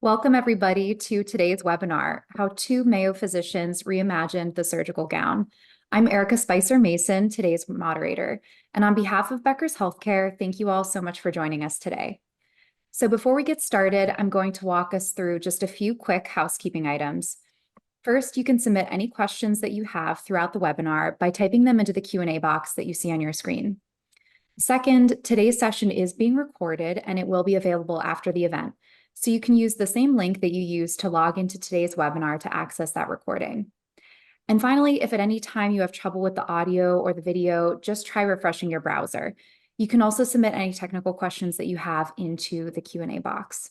Welcome, everybody, to today's webinar, How Two Mayo Physicians Reimagined the Surgical Gown. I'm Erica Spicer Mason, today's moderator. And on behalf of Becker's Healthcare, thank you all so much for joining us today. So before we get started, I'm going to walk us through just a few quick housekeeping items. First, you can submit any questions that you have throughout the webinar by typing them into the Q&A box that you see on your screen. Second, today's session is being recorded and it will be available after the event. So you can use the same link that you used to log into today's webinar to access that recording. And finally, if at any time you have trouble with the audio or the video, just try refreshing your browser. You can also submit any technical questions that you have into the Q&A box.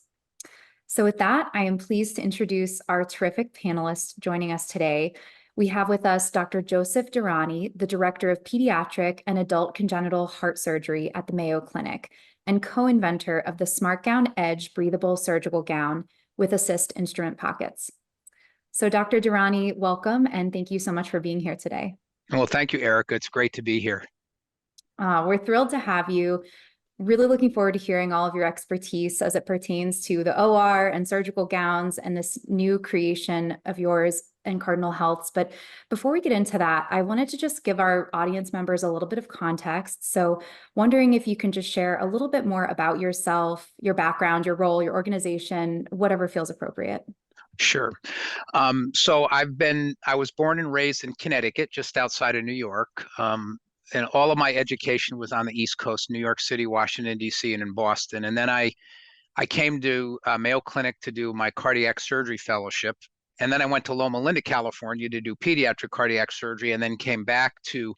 So with that, I am pleased to introduce our terrific panelists joining us today. We have with us Dr. Joseph Durrani, the Director of Pediatric and Adult Congenital Heart Surgery at the Mayo Clinic, and co-inventor of the SmartGown Edge breathable surgical gown with assist instrument pockets. So Dr. Durrani, welcome, and thank you so much for being here today. Well, thank you, Erica. It's great to be here. We're thrilled to have you. Really looking forward to hearing all of your expertise as it pertains to the OR and surgical gowns and this new creation of yours and Cardinal Health's. But before we get into that, I wanted to just give our audience members a little bit of context. So wondering if you can just share a little bit more about yourself, your background, your role, your organization, whatever feels appropriate. Sure. So I was born and raised in Connecticut, just outside of New York. And all of my education was on the East Coast, New York City, Washington, D.C., and in Boston. And then I came to Mayo Clinic to do my cardiac surgery fellowship. And then I went to Loma Linda, California to do pediatric cardiac surgery, and then came back to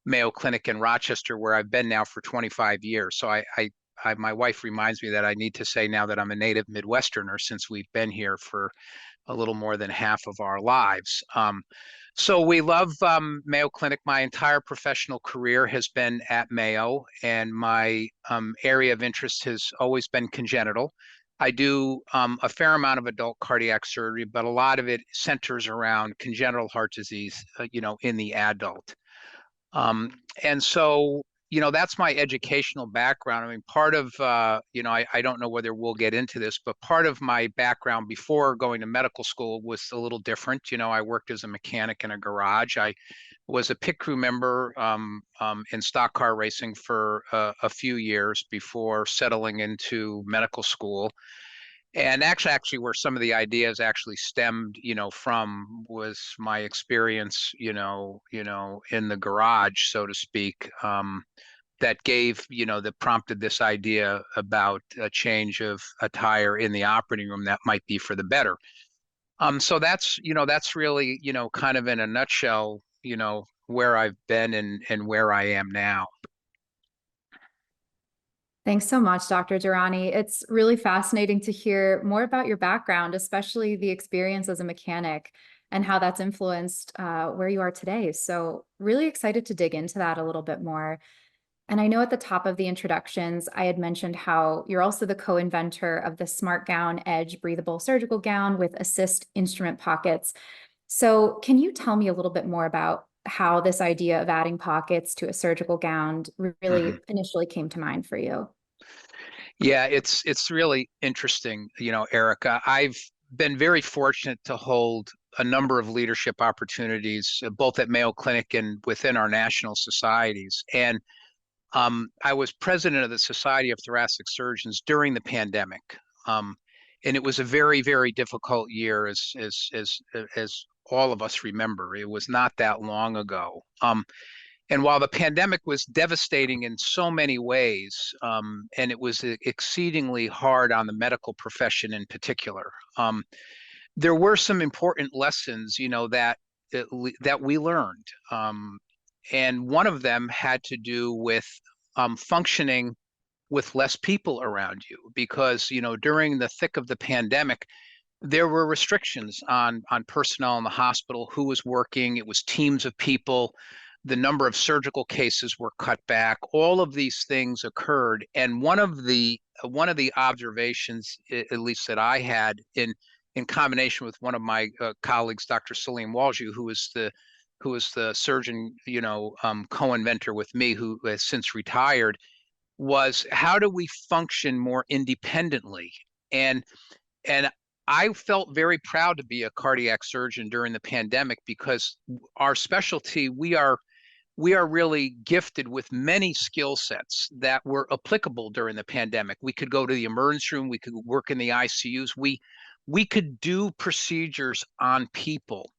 Mayo Clinic in Rochester, where I've been now for 25 years. So my wife reminds me that I need to say now that I'm a native Midwesterner since we've been here for a little more than half of our lives. So we love Mayo Clinic. My entire professional career has been at Mayo, and my area of interest has always been congenital. I do a fair amount of adult cardiac surgery, but a lot of it centers around congenital heart disease, in the adult. And so, that's my educational background. I mean, part of, I don't know whether we'll get into this, but part of my background before going to medical school was a little different. I worked as a mechanic in a garage. I was a pit crew member in stock car racing for a few years before settling into medical school. And actually where some of the ideas actually stemmed, from was my experience, in the garage, so to speak, that that prompted this idea about a change of attire in the operating room that might be for the better. So that's really, kind of in a nutshell, where I've been and where I am now. Thanks so much, Dr. Durrani. It's really fascinating to hear more about your background, especially the experience as a mechanic and how that's influenced where you are today. So really excited to dig into that a little bit more. And I know at the top of the introductions, I had mentioned how you're also the co-inventor of the SmartGown Edge breathable surgical gown with assist instrument pockets. So can you tell me a little bit more about how this idea of adding pockets to a surgical gown really initially came to mind for you? Yeah, it's really interesting, Erica. I've been very fortunate to hold a number of leadership opportunities, both at Mayo Clinic and within our national societies. And I was president of the Society of Thoracic Surgeons during the pandemic. And it was a very, very difficult year, as all of us remember. It was not that long ago. And while the pandemic was devastating in so many ways, and it was exceedingly hard on the medical profession in particular, there were some important lessons, that we learned. And one of them had to do with functioning with less people around you, because during the thick of the pandemic, there were restrictions on personnel in the hospital, who was working. It was teams of people. The number of surgical cases were cut back. All of these things occurred, and one of the observations, at least that I had in combination with one of my colleagues, Dr. Salim Walju, who was the surgeon, co-inventor with me, who has since retired, was how do we function more independently? And I felt very proud to be a cardiac surgeon during the pandemic because our specialty, we are really gifted with many skill sets that were applicable during the pandemic. We could go to the emergency room, we could work in the ICUs, we could do procedures on people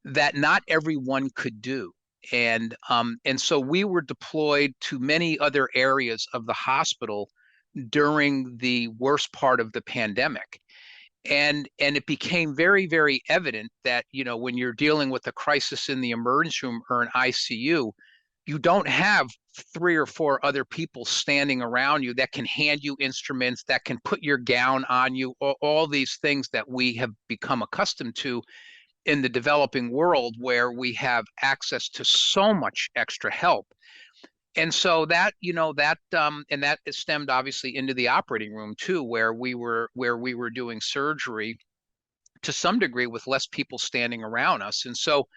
that not everyone could do. And so we were deployed to many other areas of the hospital during the worst part of the pandemic. And it became very, very evident that, when you're dealing with a crisis in the emergency room or an ICU, you don't have three or four other people standing around you that can hand you instruments, that can put your gown on you, all these things that we have become accustomed to in the developing world, where we have access to so much extra help. And so that stemmed obviously into the operating room too, where we were doing surgery to some degree with less people standing around us. And so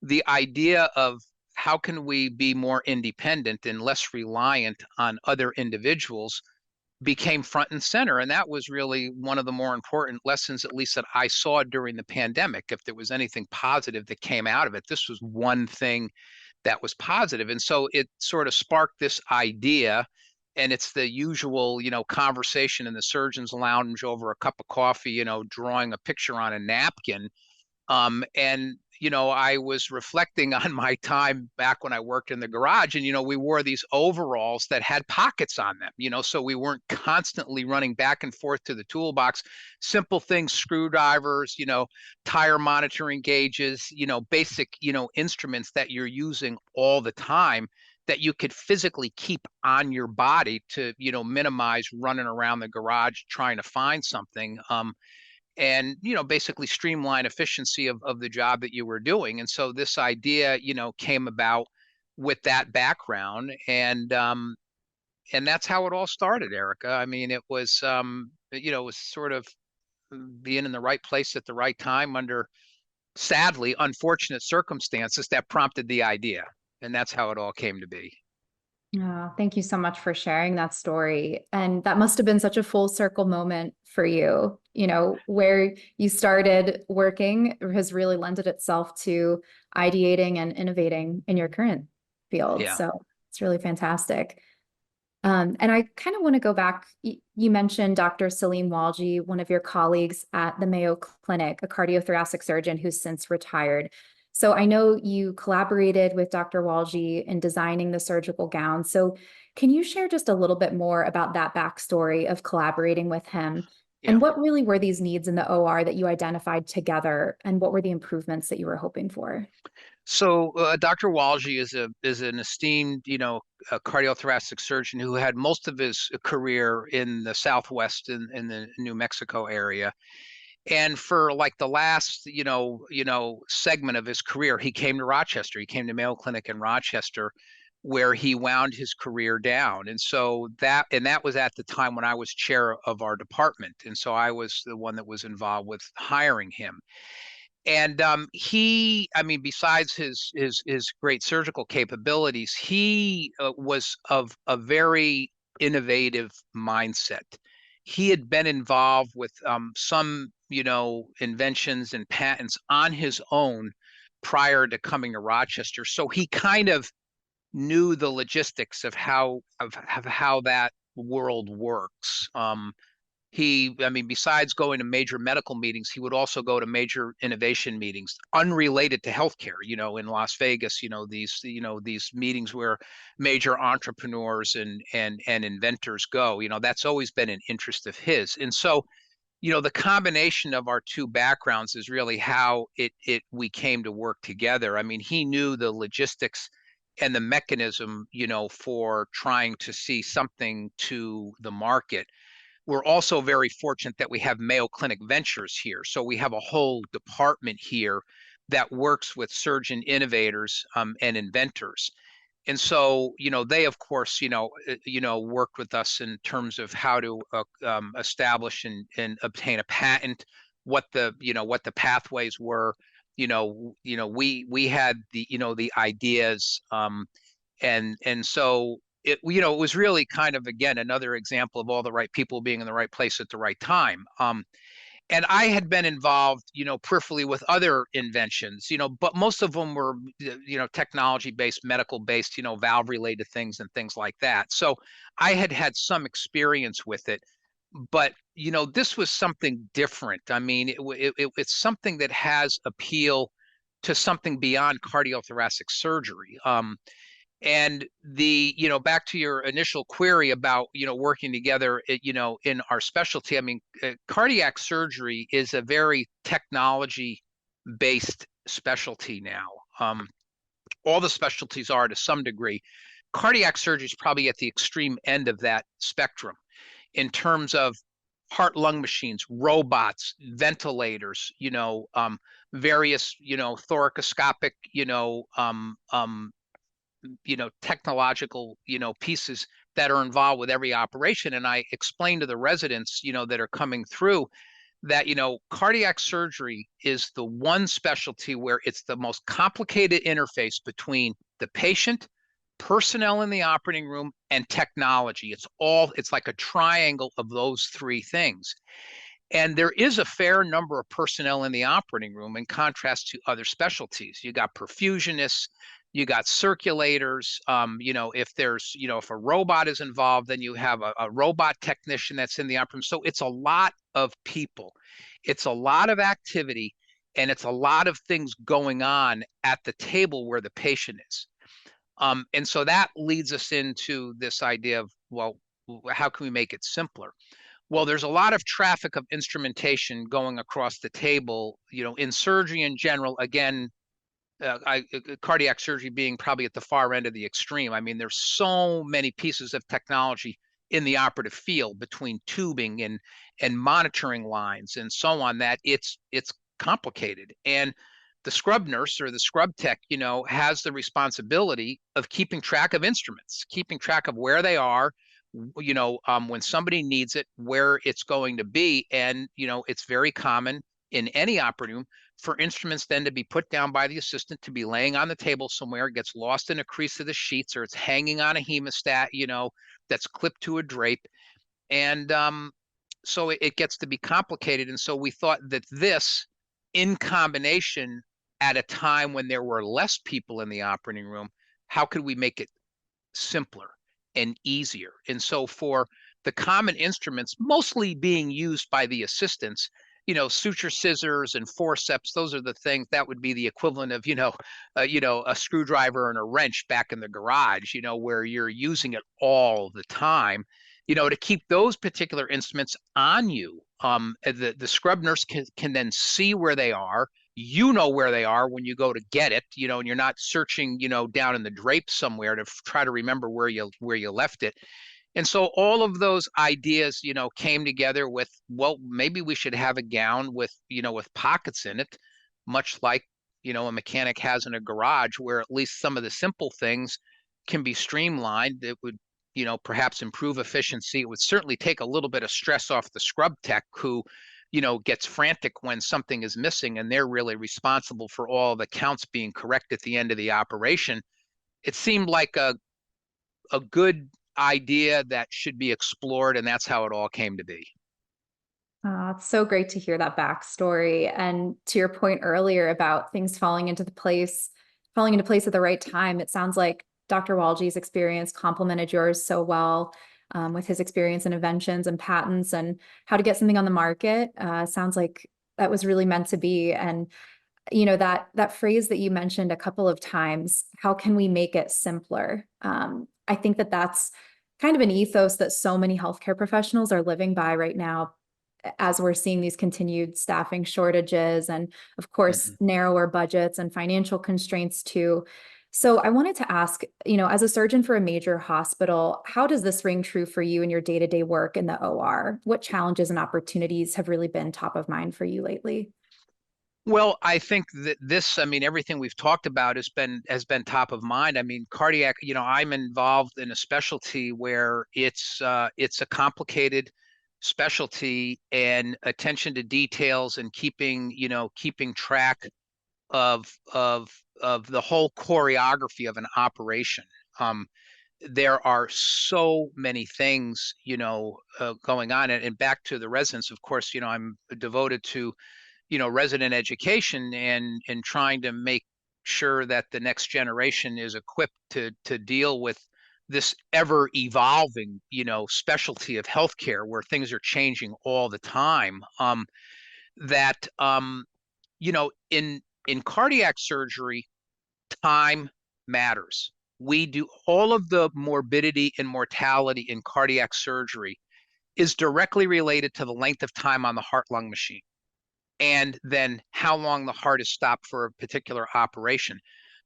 the idea of how can we be more independent and less reliant on other individuals became front and center. And that was really one of the more important lessons, at least that I saw during the pandemic. If there was anything positive that came out of it, this was one thing that was positive. And so it sort of sparked this idea. And it's the usual, conversation in the surgeon's lounge over a cup of coffee, drawing a picture on a napkin. And I was reflecting on my time back when I worked in the garage, and we wore these overalls that had pockets on them, so we weren't constantly running back and forth to the toolbox. Simple things, screwdrivers, tire monitoring gauges, basic, instruments that you're using all the time, that you could physically keep on your body to, minimize running around the garage trying to find something. And basically streamline efficiency of the job that you were doing. And so this idea came about with that background. And that's how it all started, Erica. I mean, it was sort of being in the right place at the right time under sadly unfortunate circumstances that prompted the idea. And that's how it all came to be. Oh, thank you so much for sharing that story. And that must have been such a full circle moment for you, where you started working has really lended itself to ideating and innovating in your current field. Yeah. So it's really fantastic. And I kind of want to go back. You mentioned Dr. Salim Walji, one of your colleagues at the Mayo Clinic, a cardiothoracic surgeon who's since retired. So I know you collaborated with Dr. Walji in designing the surgical gown. So can you share just a little bit more about that backstory of collaborating with him? Yeah. And what really were these needs in the OR that you identified together? And what were the improvements that you were hoping for? So Dr. Walji is an esteemed, a cardiothoracic surgeon who had most of his career in the Southwest in the New Mexico area. And for like the last, segment of his career, he came to Rochester. He came to Mayo Clinic in Rochester, where he wound his career down. And that was at the time when I was chair of our department. And so I was the one that was involved with hiring him. And I mean, besides his great surgical capabilities, he was of a very innovative mindset. He had been involved with some, inventions and patents on his own prior to coming to Rochester. So he kind of knew the logistics of how that world works. I mean, besides going to major medical meetings, he would also go to major innovation meetings unrelated to healthcare. In Las Vegas, these meetings where major entrepreneurs and inventors go. That's always been an interest of his. And so, the combination of our two backgrounds is really how we came to work together. I mean, he knew the logistics and the mechanism, for trying to see something to the market. We're also very fortunate that we have Mayo Clinic Ventures here. So we have a whole department here that works with surgeon innovators and inventors. And so, they of course, worked with us in terms of how to establish and obtain a patent, what the pathways were. We had the ideas, and so it was really kind of, again, another example of all the right people being in the right place at the right time. and I had been involved, peripherally with other inventions, but most of them were, technology-based, medical-based, valve-related things and things like that. So I had had some experience with it, but this was something different. I mean, it's something that has appeal to something beyond cardiothoracic surgery. And back to your initial query about, working together, in our specialty, I mean, cardiac surgery is a very technology based specialty now. All the specialties are to some degree. Cardiac surgery is probably at the extreme end of that spectrum in terms of heart lung machines, robots, ventilators, various, thoracoscopic, technological, pieces that are involved with every operation. And I explain to the residents, that are coming through that, cardiac surgery is the one specialty where it's the most complicated interface between the patient, personnel in the operating room, and technology. It's like a triangle of those three things. And there is a fair number of personnel in the operating room in contrast to other specialties. You got perfusionists, you got circulators. If a robot is involved, then you have a robot technician that's in the operating room. So it's a lot of people, it's a lot of activity, and it's a lot of things going on at the table where the patient is. And so that leads us into this idea of, well, how can we make it simpler? Well, there's a lot of traffic of instrumentation going across the table, in surgery in general. Again, cardiac surgery being probably at the far end of the extreme. I mean, there's so many pieces of technology in the operative field between tubing and monitoring lines and so on that it's complicated. And the scrub nurse or the scrub tech, has the responsibility of keeping track of instruments, keeping track of where they are, when somebody needs it, where it's going to be. And, it's very common in any operating room for instruments then to be put down by the assistant, to be laying on the table somewhere, it gets lost in a crease of the sheets, or it's hanging on a hemostat, that's clipped to a drape. And so it gets to be complicated. And so we thought that this, in combination at a time when there were less people in the operating room, how could we make it simpler and easier? And so for the common instruments mostly being used by the assistants, suture scissors and forceps, those are the things that would be the equivalent of, a screwdriver and a wrench back in the garage, where you're using it all the time, to keep those particular instruments on you. The scrub nurse can then see where they are. Where they are when you go to get it, and you're not searching, down in the drape somewhere to try to remember where you left it. And so all of those ideas, came together with, well, maybe we should have a gown with, with pockets in it, much like, a mechanic has in a garage, where at least some of the simple things can be streamlined. It would, perhaps improve efficiency. It would certainly take a little bit of stress off the scrub tech who, gets frantic when something is missing and they're really responsible for all the counts being correct at the end of the operation. It seemed like a good idea that should be explored, and that's how it all came to be. It's so great to hear that backstory. And to your point earlier about things falling into place at the right time, it sounds like Dr. Walji's experience complemented yours so well, with his experience in inventions and patents and how to get something on the market. Sounds like that was really meant to be. And that phrase that you mentioned a couple of times, how can we make it simpler? I think that's kind of an ethos that so many healthcare professionals are living by right now, as we're seeing these continued staffing shortages and, of course, narrower budgets and financial constraints too. So I wanted to ask, as a surgeon for a major hospital, how does this ring true for you in your day-to-day work in the OR? What challenges and opportunities have really been top of mind for you lately? Well, I think that I mean, everything we've talked about has been top of mind. I mean, cardiac, I'm involved in a specialty where it's a complicated specialty, and attention to details and keeping track of the whole choreography of an operation. Um, there are so many things, going on. And back to the residents, of course, I'm devoted to, resident education and trying to make sure that the next generation is equipped to deal with this ever evolving, specialty of healthcare where things are changing all the time. That in cardiac surgery, time matters. We do all of the morbidity and mortality in cardiac surgery is directly related to the length of time on the heart-lung machine and then how long the heart is stopped for a particular operation.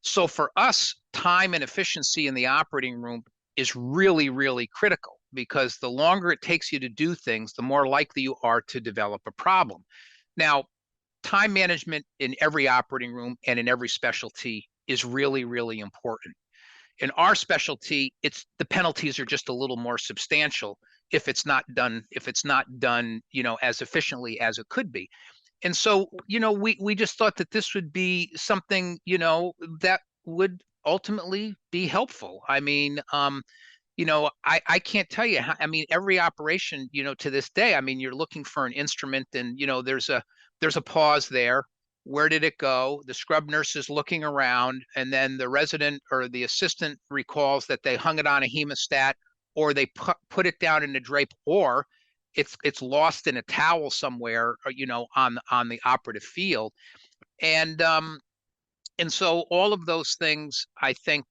So for us, time and efficiency in the operating room is really, really critical because the longer it takes you to do things, the more likely you are to develop a problem. Now, time management in every operating room and in every specialty is really, really important. In our specialty, it's the penalties are just a little more substantial if it's not done, as efficiently as it could be. And so, we just thought that this would be something, that would ultimately be helpful. I mean, I can't tell you how, I mean, every operation, to this day, I mean, you're looking for an instrument and, there's a pause there. Where did it go? The scrub nurse is looking around, and then the resident or the assistant recalls that they hung it on a hemostat, or they put it down in a drape, or it's lost in a towel somewhere, on the operative field. And and so all of those things, I think,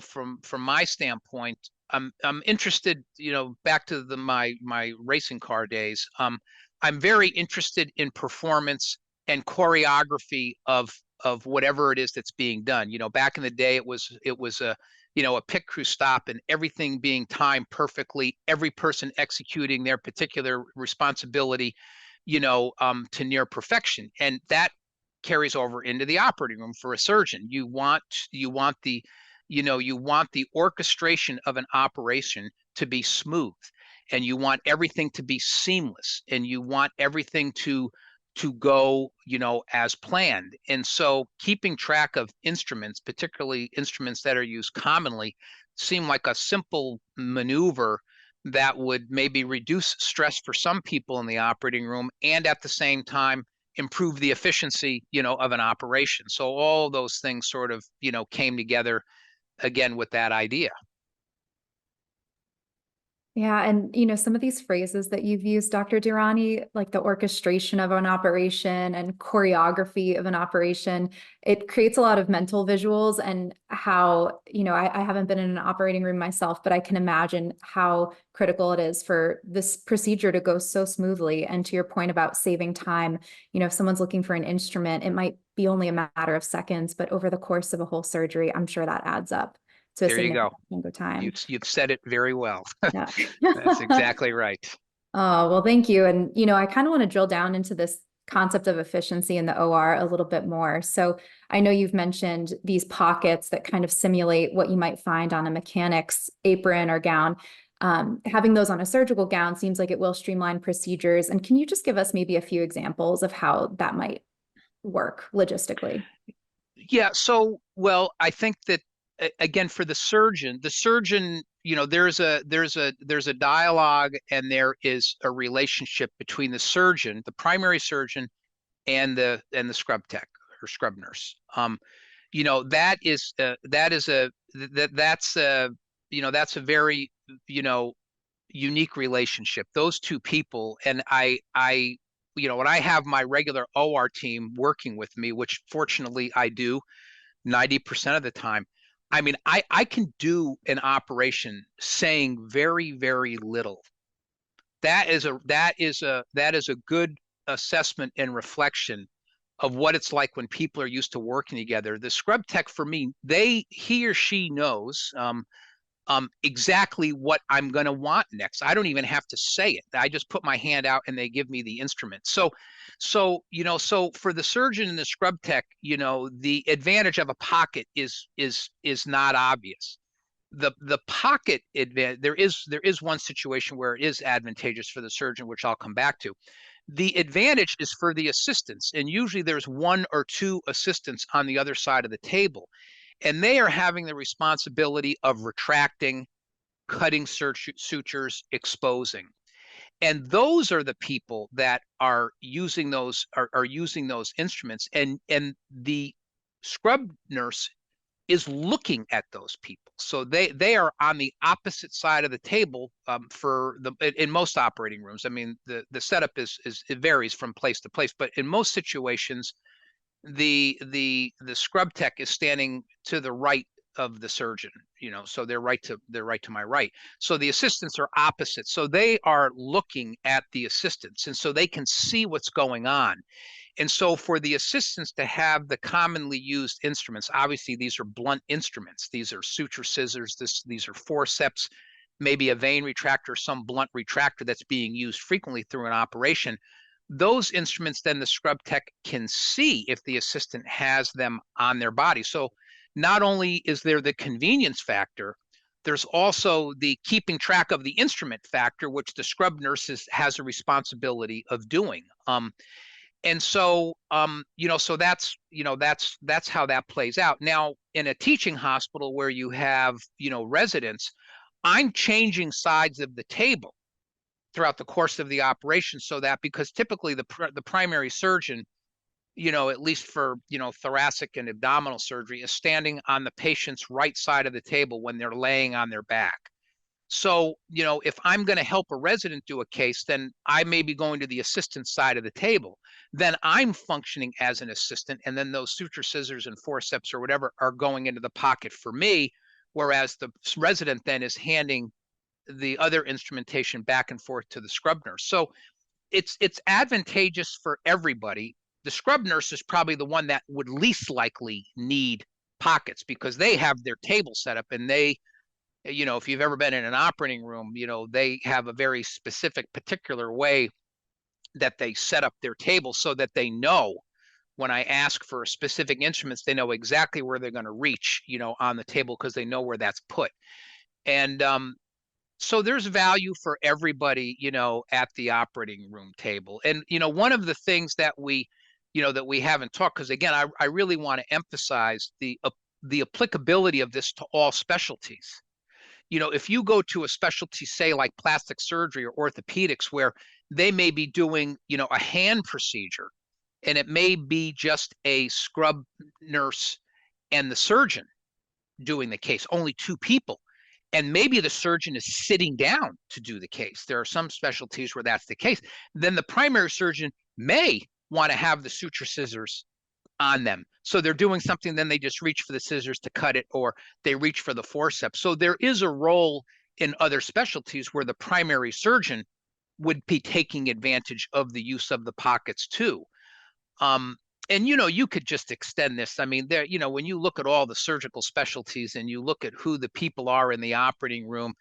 from my standpoint, I'm interested, back to my racing car days. I'm very interested in performance and choreography of whatever it is that's being done. Back in the day, it was a pit crew stop and everything being timed perfectly, every person executing their particular responsibility, to near perfection, and that carries over into the operating room for a surgeon. You want the orchestration of an operation to be smooth, and you want everything to be seamless, and you want everything to go, as planned. And so keeping track of instruments, particularly instruments that are used commonly, seem like a simple maneuver that would maybe reduce stress for some people in the operating room and at the same time improve the efficiency, of an operation. So all those things sort of, came together again with that idea. Yeah, and some of these phrases that you've used, Dr. Durrani, like the orchestration of an operation and choreography of an operation, it creates a lot of mental visuals and how, I haven't been in an operating room myself, but I can imagine how critical it is for this procedure to go so smoothly. And to your point about saving time, if someone's looking for an instrument, it might be only a matter of seconds, but over the course of a whole surgery, I'm sure that adds up to a There you go. significant chunk of time. You've said it very well. Yeah. That's exactly right. Oh, well, thank you. And, I kind of want to drill down into this concept of efficiency in the OR a little bit more. So I know you've mentioned these pockets that kind of simulate what you might find on a mechanic's apron or gown. Having those on a surgical gown seems like it will streamline procedures. And can you just give us maybe a few examples of how that might work logistically? Yeah, so well, I think that again for the surgeon, there's a dialogue and there is a relationship between the surgeon, the primary surgeon, and the scrub tech or scrub nurse. That's a very, unique relationship. Those two people, and when I have my regular OR team working with me, which fortunately I do 90% of the time. I mean, I can do an operation saying very, very little. That is a good assessment and reflection of what it's like when people are used to working together. The scrub tech for me, he or she knows exactly what I'm going to want next. I don't even have to say it. I just put my hand out and they give me the instrument. So for the surgeon and the scrub tech, the advantage of a pocket is not obvious. The pocket advantage, there is one situation where it is advantageous for the surgeon, which I'll come back to. The advantage is for the assistants, and usually there's one or two assistants on the other side of the table, and they are having the responsibility of retracting, cutting sutures, exposing. And those are the people that are using are using those instruments. And the scrub nurse is looking at those people. So they are on the opposite side of the table for the in most operating rooms. I mean, the setup is it varies from place to place, but in most situations, the scrub tech is standing to the right of the surgeon, so they're right to my right. So the assistants are opposite. So they are looking at the assistants, and so they can see what's going on. And so for the assistants to have the commonly used instruments, obviously these are blunt instruments. These are suture scissors, these are forceps, maybe a vein retractor, some blunt retractor that's being used frequently through an operation. Those instruments, then the scrub tech can see if the assistant has them on their body. So not only is there the convenience factor, there's also the keeping track of the instrument factor, which the scrub nurses has a responsibility of doing. And so, so that's how that plays out. Now, in a teaching hospital where you have, residents, I'm changing sides of the table throughout the course of the operation, so that because typically the primary surgeon, at least for, thoracic and abdominal surgery, is standing on the patient's right side of the table when they're laying on their back. So, if I'm going to help a resident do a case, then I may be going to the assistant side of the table. Then I'm functioning as an assistant, and then those suture scissors and forceps or whatever are going into the pocket for me, whereas the resident then is handing the other instrumentation back and forth to the scrub nurse. So it's advantageous for everybody. The scrub nurse is probably the one that would least likely need pockets because they have their table set up, and they, if you've ever been in an operating room, they have a very specific, particular way that they set up their table so that they know when I ask for specific instruments, they know exactly where they're going to reach, on the table because they know where that's put. And so there's value for everybody, at the operating room table. And, one of the things that we haven't talked, because again, I really want to emphasize the applicability of this to all specialties. If you go to a specialty, say like plastic surgery or orthopedics, where they may be doing, a hand procedure, and it may be just a scrub nurse and the surgeon doing the case, only two people. And maybe the surgeon is sitting down to do the case. There are some specialties where that's the case. Then the primary surgeon may want to have the suture scissors on them. So they're doing something, then they just reach for the scissors to cut it, or they reach for the forceps. So there is a role in other specialties where the primary surgeon would be taking advantage of the use of the pockets too. And you could just extend this. I mean, there, when you look at all the surgical specialties and you look at who the people are in the operating room,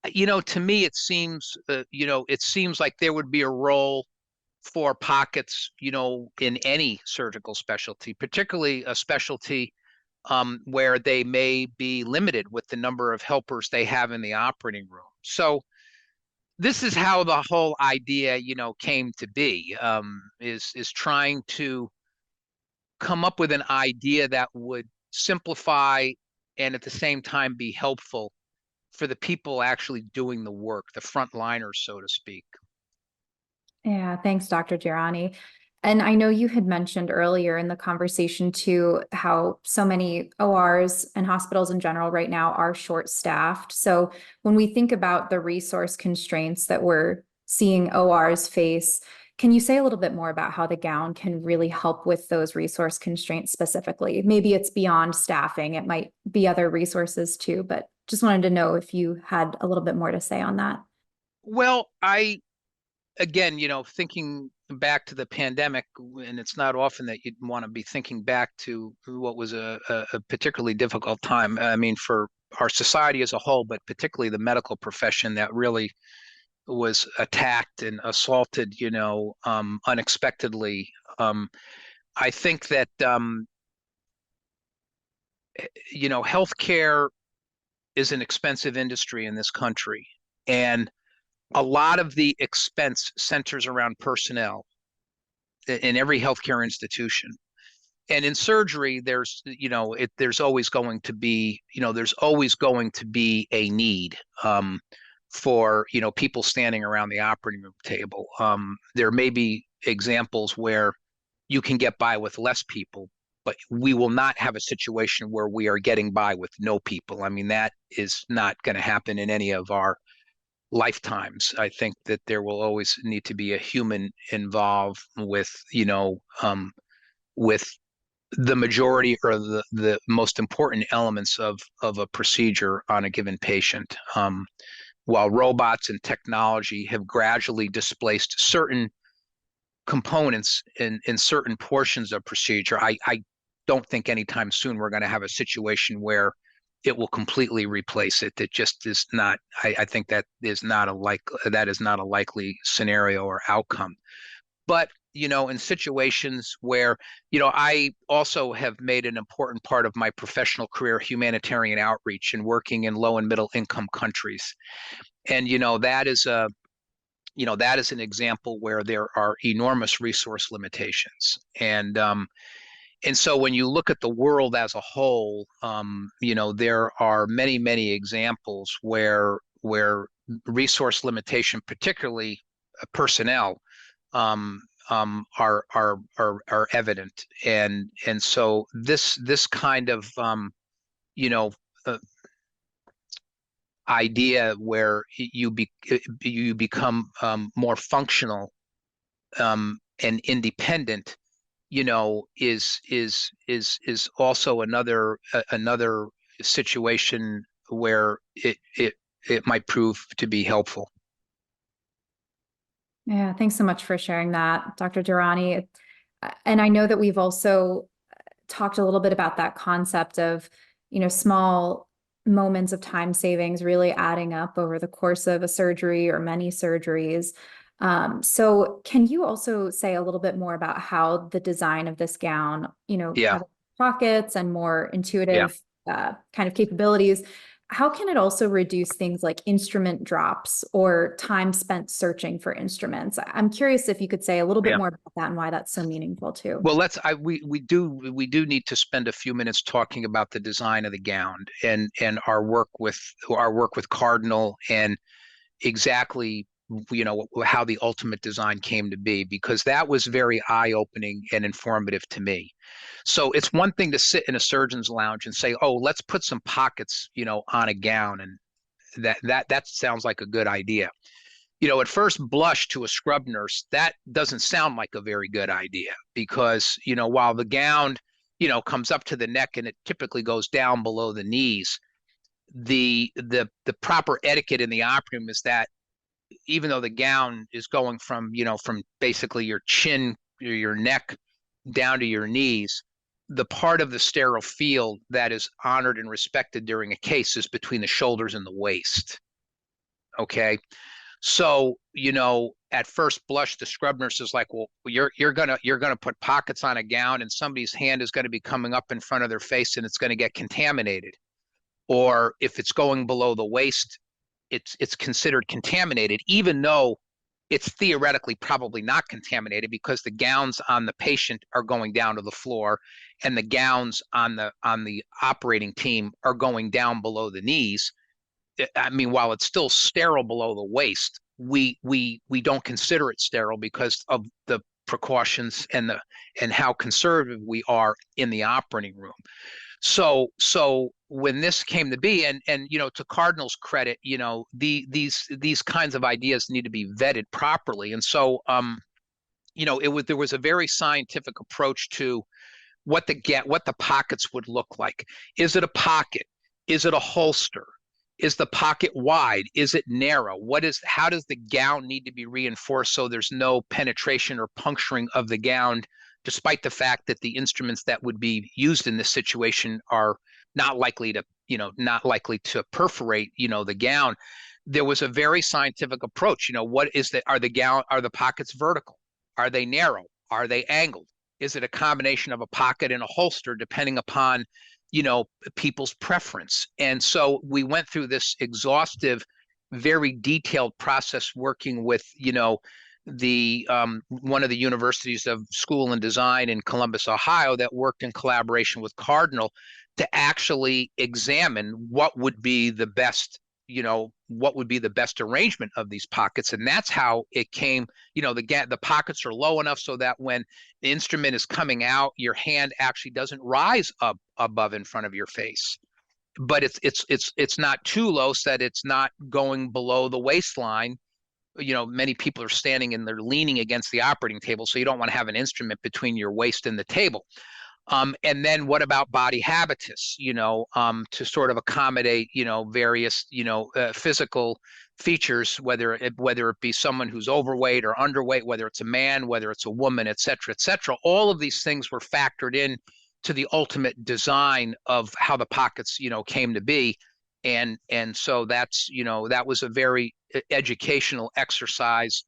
to me it seems, it seems like there would be a role for pockets, in any surgical specialty, particularly a specialty where they may be limited with the number of helpers they have in the operating room. So this is how the whole idea, came to be, is trying to come up with an idea that would simplify and at the same time be helpful for the people actually doing the work, the frontliners, so to speak. Yeah, thanks, Dr. Girani. And I know you had mentioned earlier in the conversation too, how so many ORs and hospitals in general right now are short-staffed. So when we think about the resource constraints that we're seeing ORs face, can you say a little bit more about how the gown can really help with those resource constraints specifically? Maybe it's beyond staffing, it might be other resources too, but just wanted to know if you had a little bit more to say on that. Well, again, thinking back to the pandemic, and it's not often that you'd want to be thinking back to what was a particularly difficult time. I mean, for our society as a whole, but particularly the medical profession that really was attacked and assaulted, unexpectedly. I think that, healthcare is an expensive industry in this country. And a lot of the expense centers around personnel in every healthcare institution. And in surgery, there's always going to be, there's always going to be a need for, people standing around the operating room table. There may be examples where you can get by with less people, but we will not have a situation where we are getting by with no people. I mean, that is not going to happen in any of our lifetimes. I think that there will always need to be a human involved with the majority or the most important elements of a procedure on a given patient. While robots and technology have gradually displaced certain components in certain portions of procedure, I don't think anytime soon we're going to have a situation where it will completely replace it. It just is not. I think that is not a likely scenario or outcome. But in situations where I also have made an important part of my professional career humanitarian outreach and working in low and middle income countries, and that is an example where there are enormous resource limitations. And so when you look at the world as a whole, there are many, many examples where resource limitation, particularly personnel, are evident. And so this kind of you know uh, idea where you become more functional and independent, is also another situation where it might prove to be helpful. Yeah, thanks so much for sharing that, Dr. Durrani. And I know that we've also talked a little bit about that concept of, small moments of time savings really adding up over the course of a surgery or many surgeries. So can you also say a little bit more about how the design of this gown, Yeah, having pockets and more yeah, intuitive kind of capabilities, how can it also reduce things like instrument drops or time spent searching for instruments? I'm curious if you could say a little bit yeah. more about that and why that's so meaningful too. Well, we do need to spend a few minutes talking about the design of the gown and our work with Cardinal and exactly how the ultimate design came to be, because that was very eye-opening and informative to me. So it's one thing to sit in a surgeon's lounge and say, oh, let's put some pockets on a gown, and that sounds like a good idea. At first blush to a scrub nurse, that doesn't sound like a very good idea, because while the gown comes up to the neck and it typically goes down below the knees, the proper etiquette in the operating room is that even though the gown is going from basically your chin or your neck down to your knees, the part of the sterile field that is honored and respected during a case is between the shoulders and the waist. Okay. So, at first blush, the scrub nurse is like, well, you're gonna put pockets on a gown, and somebody's hand is going to be coming up in front of their face, and it's going to get contaminated. Or if it's going below the waist, it's considered contaminated, even though it's theoretically probably not contaminated, because the gowns on the patient are going down to the floor, and the gowns on the operating team are going down below the knees. I mean, while it's still sterile below the waist, we don't consider it sterile because of the precautions and how conservative we are in the operating room. So when this came to be, and to Cardinal's credit, these kinds of ideas need to be vetted properly. And so there was a very scientific approach to what the pockets would look like. Is it a pocket? Is it a holster? Is the pocket wide? Is it narrow? How does the gown need to be reinforced so there's no penetration or puncturing of the gown, despite the fact that the instruments that would be used in this situation are not likely to perforate, the gown. There was a very scientific approach. Are the pockets vertical? Are they narrow? Are they angled? Is it a combination of a pocket and a holster, depending upon people's preference? And so we went through this exhaustive, very detailed process, working with the one of the universities of school and design in Columbus, Ohio, that worked in collaboration with Cardinal to actually examine what would be the best, what would be the best arrangement of these pockets. And that's how it came. The pockets are low enough so that when the instrument is coming out, your hand actually doesn't rise up above in front of your face, but it's not too low so that it's not going below the waistline. Many people are standing and they're leaning against the operating table, so you don't want to have an instrument between your waist and the table. And then what about body habitus, to sort of accommodate, various, physical features, whether it be someone who's overweight or underweight, whether it's a man, whether it's a woman, et cetera, et cetera. All of these things were factored in to the ultimate design of how the pockets, came to be. And so that was a very educational exercise,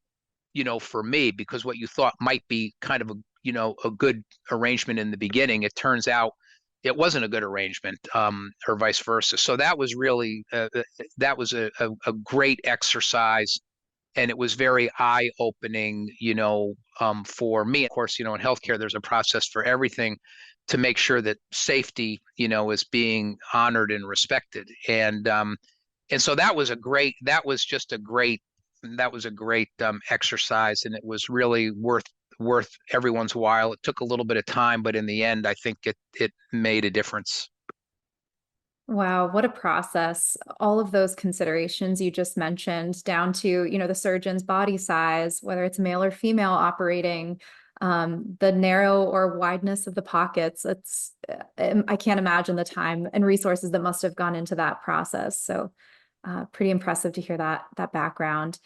for me, because what you thought might be kind of a good arrangement in the beginning, it turns out it wasn't a good arrangement, or vice versa. So that was really that was a great exercise, and it was very eye opening, for me. Of course, in healthcare, there's a process for everything to make sure that safety, is being honored and respected. And so that was a great exercise, and it was really worth everyone's while. It took a little bit of time, but in the end, I think it made a difference. Wow, what a process. All of those considerations you just mentioned, down to, the surgeon's body size, whether it's male or female operating, the narrow or wideness of the pockets. I can't imagine the time and resources that must have gone into that process. So pretty impressive to hear that background.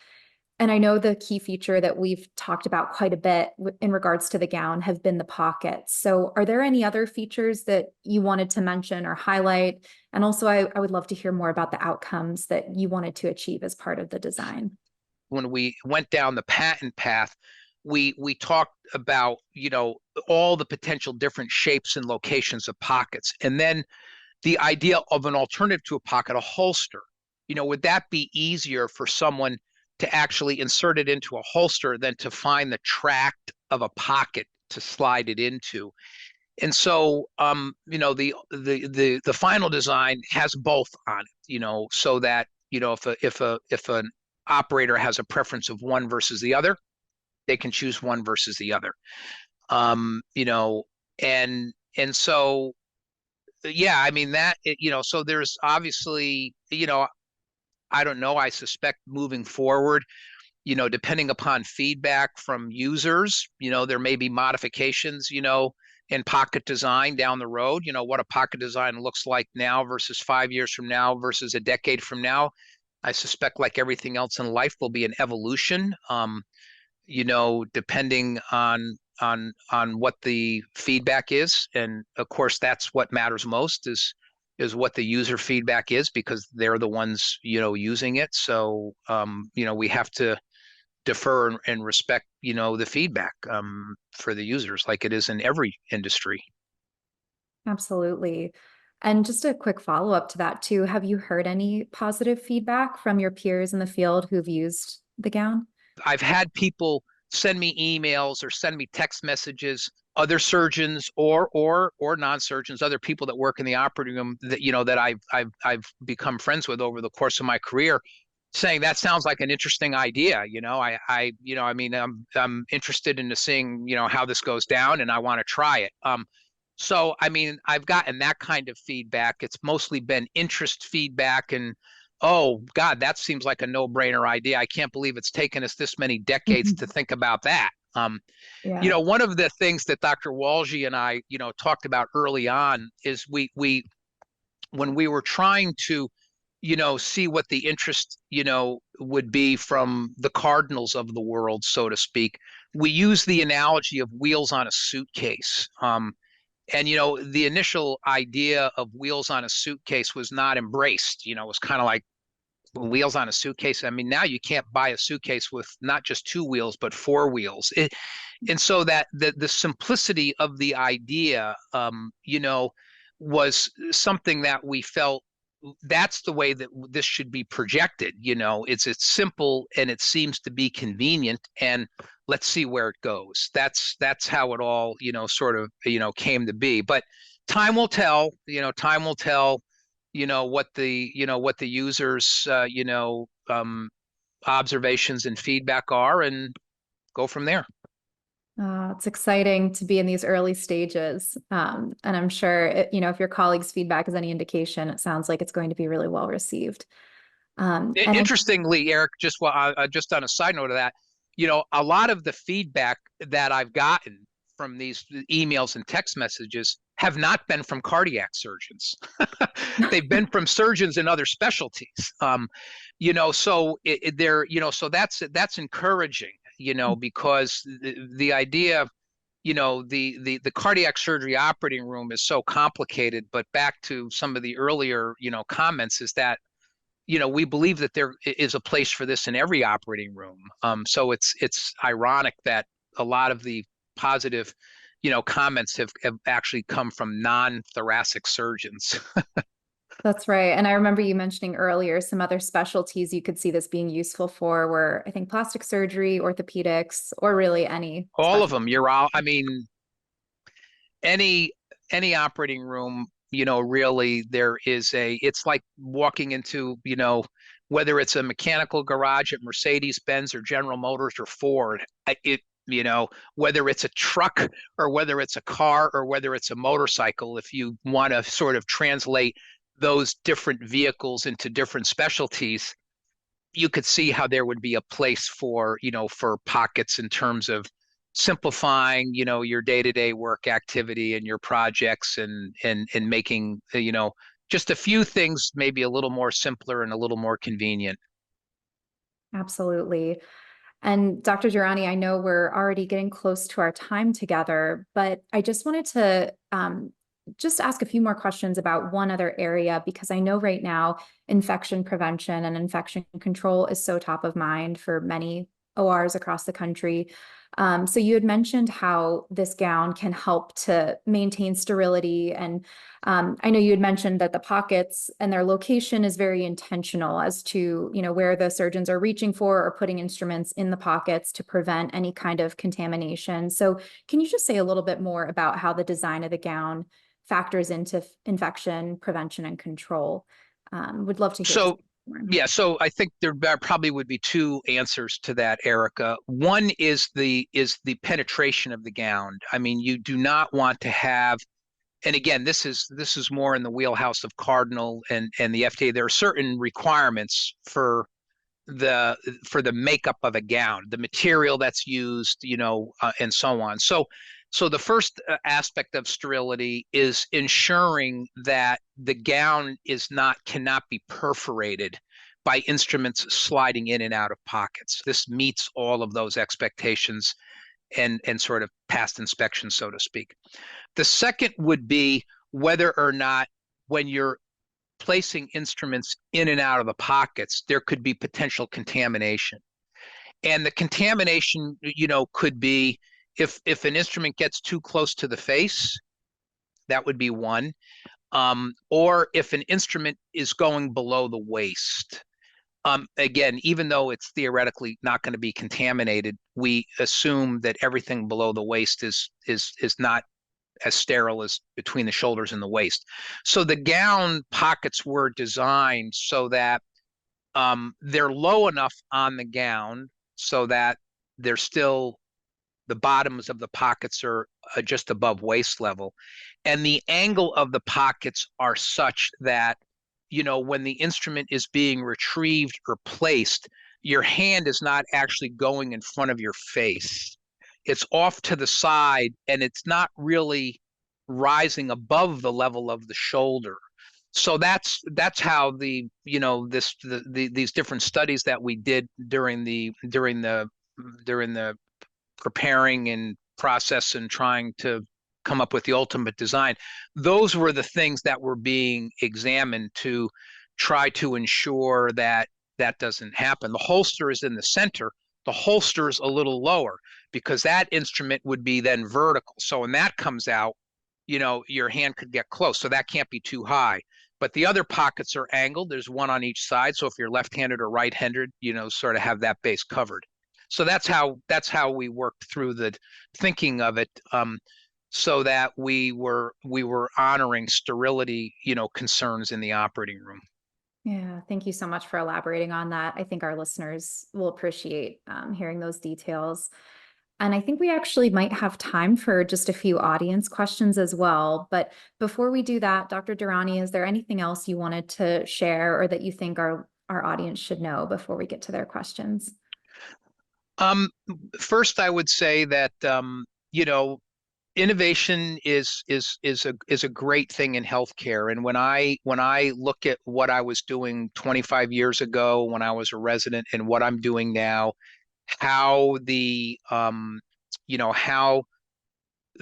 And I know the key feature that we've talked about quite a bit in regards to the gown have been the pockets. So are there any other features that you wanted to mention or highlight? And also, I would love to hear more about the outcomes that you wanted to achieve as part of the design. When we went down the patent path, we talked about, all the potential different shapes and locations of pockets. And then the idea of an alternative to a pocket, a holster. Would that be easier for someone to actually insert it into a holster than to find the tract of a pocket to slide it into? And so, the final design has both on it, so that, if an operator has a preference of one versus the other, they can choose one versus the other. Um, you know, and so, yeah, I mean so there's obviously, I don't know, I suspect moving forward, depending upon feedback from users, there may be modifications, in pocket design down the road, what a pocket design looks like now versus 5 years from now versus a decade from now. I suspect, like everything else in life, will be an evolution, depending on what the feedback is. And of course, that's what matters most is what the user feedback is, because they're the ones, using it. So, we have to defer and respect, the feedback, for the users, like it is in every industry. Absolutely. And just a quick follow-up to that too, have you heard any positive feedback from your peers in the field who've used the gown? I've had people send me emails or send me text messages, other surgeons or non-surgeons, other people that work in the operating room that, that I've become friends with over the course of my career, saying that sounds like an interesting idea. I mean, I'm interested in seeing, how this goes down, and I want to try it. So, I mean, I've gotten that kind of feedback. It's mostly been interest feedback and, oh, God, that seems like a no-brainer idea. I can't believe it's taken us this many decades to think about that. Yeah. One of the things that Dr. Walshy and I, talked about early on is we when we were trying to, see what the interest, would be from the cardinals of the world, so to speak, we use the analogy of wheels on a suitcase. And the initial idea of wheels on a suitcase was not embraced. It was kind of like wheels on a suitcase. I mean, now you can't buy a suitcase with not just two wheels but four wheels. And so that the simplicity of the idea, was something that we felt that's the way that this should be projected. It's simple and it seems to be convenient, and let's see where it goes. That's how it all, sort of, came to be. But time will tell. Time will tell. What the users, observations and feedback are, and go from there. It's exciting to be in these early stages. And I'm sure, if your colleagues' feedback is any indication, it sounds like it's going to be really well received. And I, Interestingly, Eric, just on a side note of that, a lot of the feedback that I've gotten from these emails and text messages have not been from cardiac surgeons. They've been from surgeons in other specialties. So so that's encouraging, because the idea, the cardiac surgery operating room is so complicated. But back to some of the earlier, comments, is that we believe that there is a place for this in every operating room. So it's ironic that a lot of the positive, comments have actually come from non-thoracic surgeons. that's right. And I remember you mentioning earlier some other specialties you could see this being useful for were, I think, plastic surgery, orthopedics, or really any All of specialty. them. You're all. I mean, any any operating room, really it's like walking into, whether it's a mechanical garage at Mercedes-Benz or General Motors or Ford. Whether it's a truck or whether it's a car or whether it's a motorcycle, if you want to sort of translate those different vehicles into different specialties, you could see how there would be a place for pockets in terms of simplifying, your day-to-day work activity and your projects, and making, just a few things maybe a little more simpler and a little more convenient. Absolutely. And Dr. Durrani, I know we're already getting close to our time together, but I just wanted to just ask a few more questions about one other area, because I know right now infection prevention and infection control is so top of mind for many ORs across the country. So you had mentioned how this gown can help to maintain sterility. And I know you had mentioned that the pockets and their location is very intentional as to, where the surgeons are reaching for or putting instruments in the pockets to prevent any kind of contamination. So can you just say a little bit more about how the design of the gown factors into infection prevention and control? Would love to hear just So, more. yeah, so I think there probably would be two answers to that, Erica. One is the penetration of the gown. I mean, you do not want to have, and again, this is more in the wheelhouse of Cardinal and the FDA. There are certain requirements the for the makeup of a gown, the material that's used, and so on. So the first aspect of sterility is ensuring that the gown cannot be perforated by instruments sliding in and out of pockets. This meets all of those expectations and sort of past inspection, so to speak. The second would be whether or not, when you're placing instruments in and out of the pockets, there could be potential contamination. And the contamination, could be if an instrument gets too close to the face, that would be one. Or if an instrument is going below the waist. Again, even though it's theoretically not going to be contaminated, we assume that everything below the waist is not as sterile as between the shoulders and the waist. So the gown pockets were designed so that they're low enough on the gown so that they're still, the bottoms of the pockets are just above waist level. And the angle of the pockets are such that, when the instrument is being retrieved or placed, your hand is not actually going in front of your face. It's off to the side, and it's not really rising above the level of the shoulder. So that's how these different studies that we did during the preparing and process and trying to come up with the ultimate design. Those were the things that were being examined to try to ensure that that doesn't happen. The holster is in the center. The holster is a little lower because that instrument would be then vertical. So when that comes out, your hand could get close. So that can't be too high. but the other pockets are angled. There's one on each side. So if you're left-handed or right-handed, sort of have that base covered. So that's how we worked through the thinking of it, so that we were honoring sterility, concerns in the operating room. Yeah, thank you so much for elaborating on that. I think our listeners will appreciate hearing those details. And I think we actually might have time for just a few audience questions as well. But before we do that, Dr. Durrani, is there anything else you wanted to share or that you think our audience should know before we get to their questions? Um, First, I would say that innovation is a great thing in healthcare. And when I look at what I was doing 25 years ago when I was a resident and what I'm doing now, how the how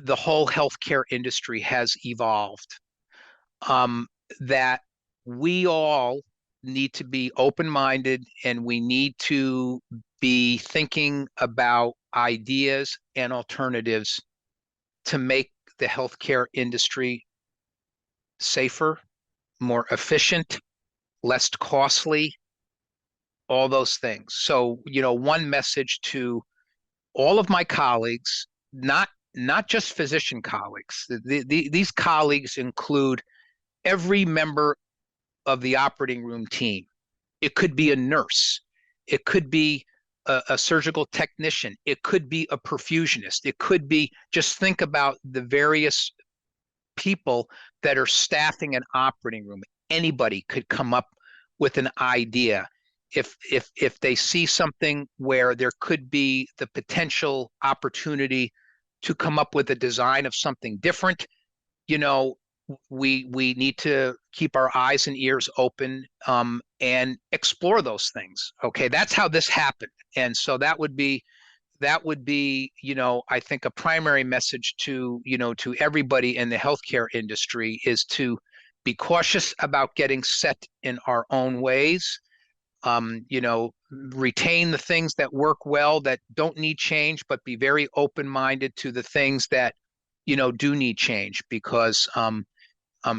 the whole healthcare industry has evolved, um, that we all need to be open-minded and we need to be thinking about ideas and alternatives to make the healthcare industry safer, more efficient, less costly, all those things. So, one message to all of my colleagues, not just physician colleagues. These colleagues include every member of the operating room team. It could be a nurse. It could be a surgical technician. It could be a perfusionist. It could be, just think about the various people that are staffing an operating room. Anybody could come up with an idea. If they see something where there could be the potential opportunity to come up with a design of something different, you know, we need to keep our eyes and ears open, and explore those things. Okay, that's how this happened, and so that would be, I think a primary message to everybody in the healthcare industry is to be cautious about getting set in our own ways. Retain the things that work well that don't need change, but be very open-minded to the things that, do need change, because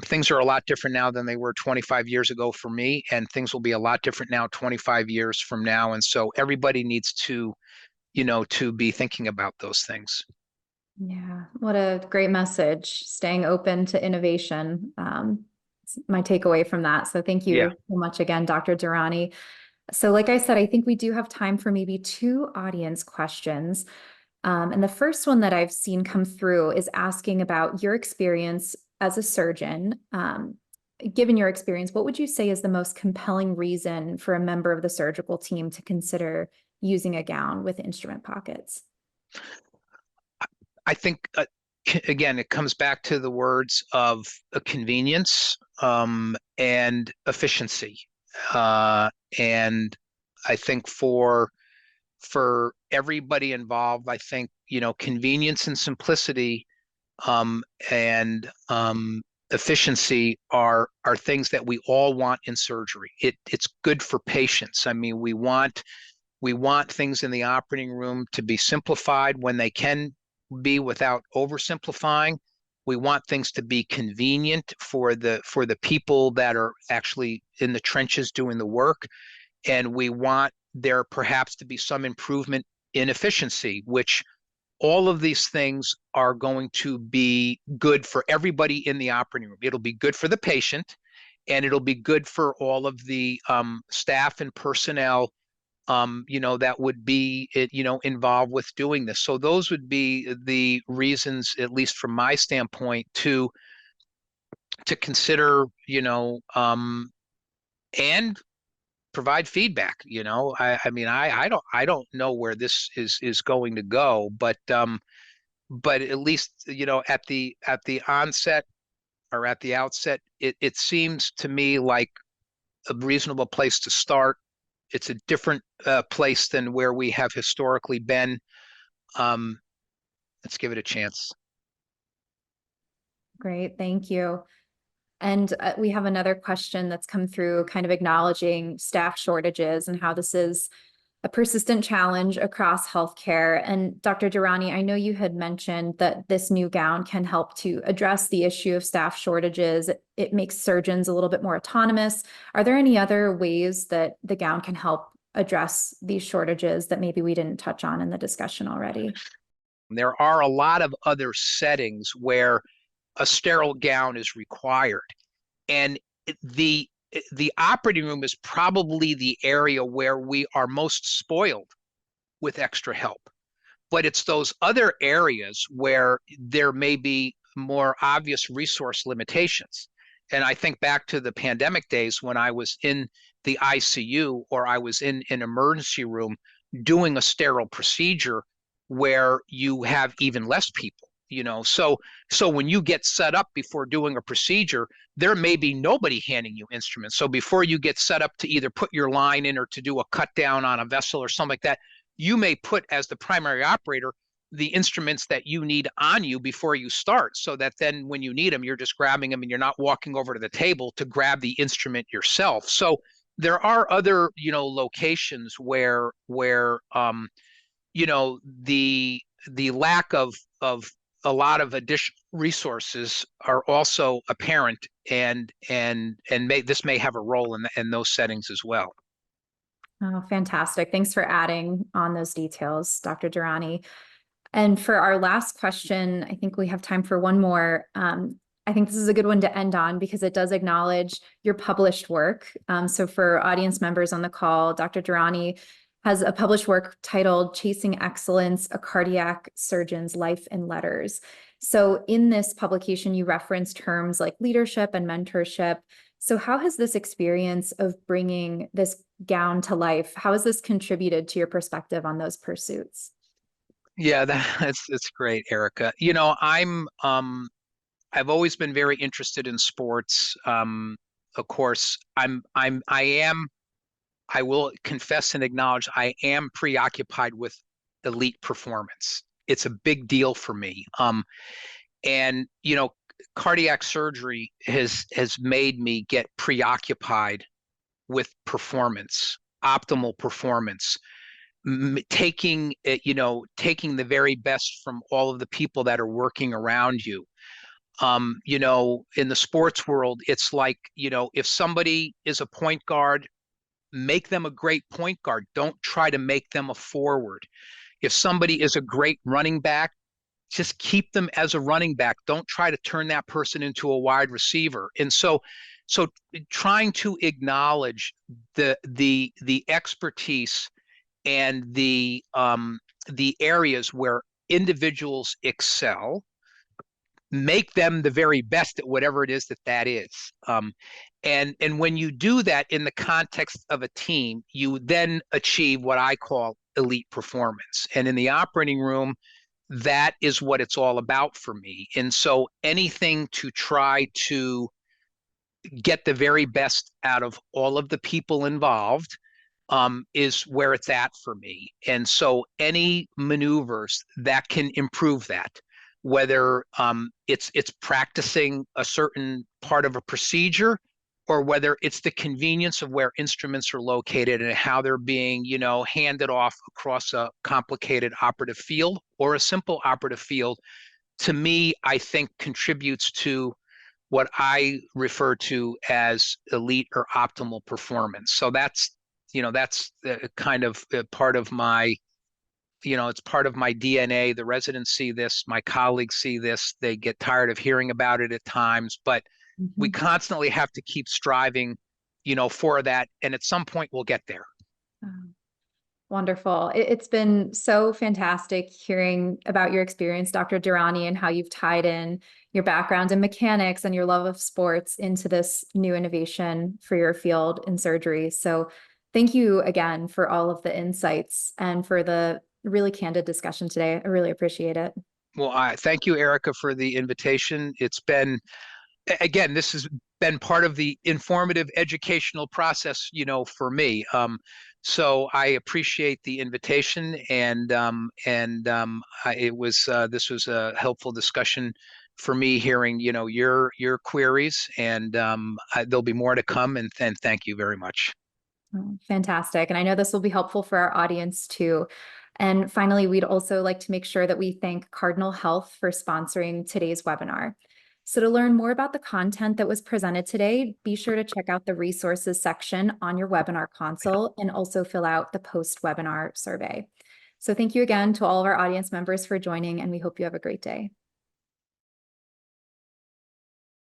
things are a lot different now than they were 25 years ago for me, and things will be a lot different now 25 years from now. And so everybody needs to be thinking about those things. Yeah, what a great message. Staying open to innovation. It's my takeaway from that. So thank Yeah. you so much again, Dr. Durrani. So like I said, I think we do have time for maybe two audience questions. And the first one that I've seen come through is asking about your experience as a surgeon. Given your experience, what would you say is the most compelling reason for a member of the surgical team to consider using a gown with instrument pockets? I think, again, it comes back to the words of convenience, and efficiency. And I think for everybody involved, I think, convenience and simplicity, and efficiency are things that we all want in surgery. It's good for patients. I mean, we want things in the operating room to be simplified when they can be without oversimplifying. We want things to be convenient for the people that are actually in the trenches doing the work, and we want there perhaps to be some improvement in efficiency, which all of these things are going to be good for everybody in the operating room. It'll be good for the patient, and it'll be good for all of the staff and personnel, that would be involved with doing this. So those would be the reasons, at least from my standpoint, to consider, and provide feedback. I mean, I don't know where this is going to go, but at least, at the onset, or at the outset, it seems to me like a reasonable place to start. It's a different place than where we have historically been. Um, let's give it a chance. Great, thank you. And we have another question that's come through kind of acknowledging staff shortages and how this is a persistent challenge across healthcare. And Dr. Durrani, I know you had mentioned that this new gown can help to address the issue of staff shortages. It makes surgeons a little bit more autonomous. Are there any other ways that the gown can help address these shortages that maybe we didn't touch on in the discussion already? There are a lot of other settings where a sterile gown is required. And the the operating room is probably the area where we are most spoiled with extra help. But it's those other areas where there may be more obvious resource limitations. And I think back to the pandemic days when I was in the ICU or I was in an emergency room doing a sterile procedure where you have even less people, so when you get set up before doing a procedure, there may be nobody handing you instruments. So before you get set up to either put your line in or to do a cut down on a vessel or something like that, you may put, as the primary operator, the instruments that you need on you before you start, so that then when you need them, you're just grabbing them and you're not walking over to the table to grab the instrument yourself. So there are other, locations where the lack of a lot of additional resources are also apparent, and this may have a role in those settings as well. Oh, fantastic. Thanks for adding on those details, Dr. Durrani. And for our last question, I think we have time for one more. I think this is a good one to end on because it does acknowledge your published work. So for audience members on the call, Dr. Durrani has a published work titled Chasing Excellence, a Cardiac Surgeon's Life in Letters. So in this publication, you reference terms like leadership and mentorship. So how has this experience of bringing this gown to life, how has this contributed to your perspective on those pursuits? Yeah, that's great, Erica. I've always been very interested in sports. Of course, I will confess and acknowledge I am preoccupied with elite performance. It's a big deal for me. And cardiac surgery has made me get preoccupied with performance, optimal performance, taking the very best from all of the people that are working around you. In the sports world, it's like, if somebody is a point guard, make them a great point guard. Don't try to make them a forward. If somebody is a great running back, just keep them as a running back. Don't try to turn that person into a wide receiver. And so trying to acknowledge the expertise and the areas where individuals excel, make them the very best at whatever it is that is. And when you do that in the context of a team, you then achieve what I call elite performance. And in the operating room, that is what it's all about for me. And so anything to try to get the very best out of all of the people involved is where it's at for me. And so any maneuvers that can improve that, whether it's practicing a certain part of a procedure, or whether it's the convenience of where instruments are located and how they're being, handed off across a complicated operative field or a simple operative field, to me, I think contributes to what I refer to as elite or optimal performance. So that's kind of part of my, it's part of my DNA. The residents see this, my colleagues see this, they get tired of hearing about it at times, but we constantly have to keep striving, for that. And at some point we'll get there. Wonderful. It's been so fantastic hearing about your experience, Dr. Durrani, and how you've tied in your background in mechanics and your love of sports into this new innovation for your field in surgery. So thank you again for all of the insights and for the really candid discussion today. I really appreciate it. Well, I thank you, Erica, for the invitation. It's been, again, this has been part of the informative educational process, for me. So I appreciate the invitation, this was a helpful discussion for me, hearing, your queries, and there'll be more to come. And thank you very much. Oh, fantastic. And I know this will be helpful for our audience too. And finally, we'd also like to make sure that we thank Cardinal Health for sponsoring today's webinar. So to learn more about the content that was presented today, be sure to check out the resources section on your webinar console and also fill out the post-webinar survey. So thank you again to all of our audience members for joining, and we hope you have a great day.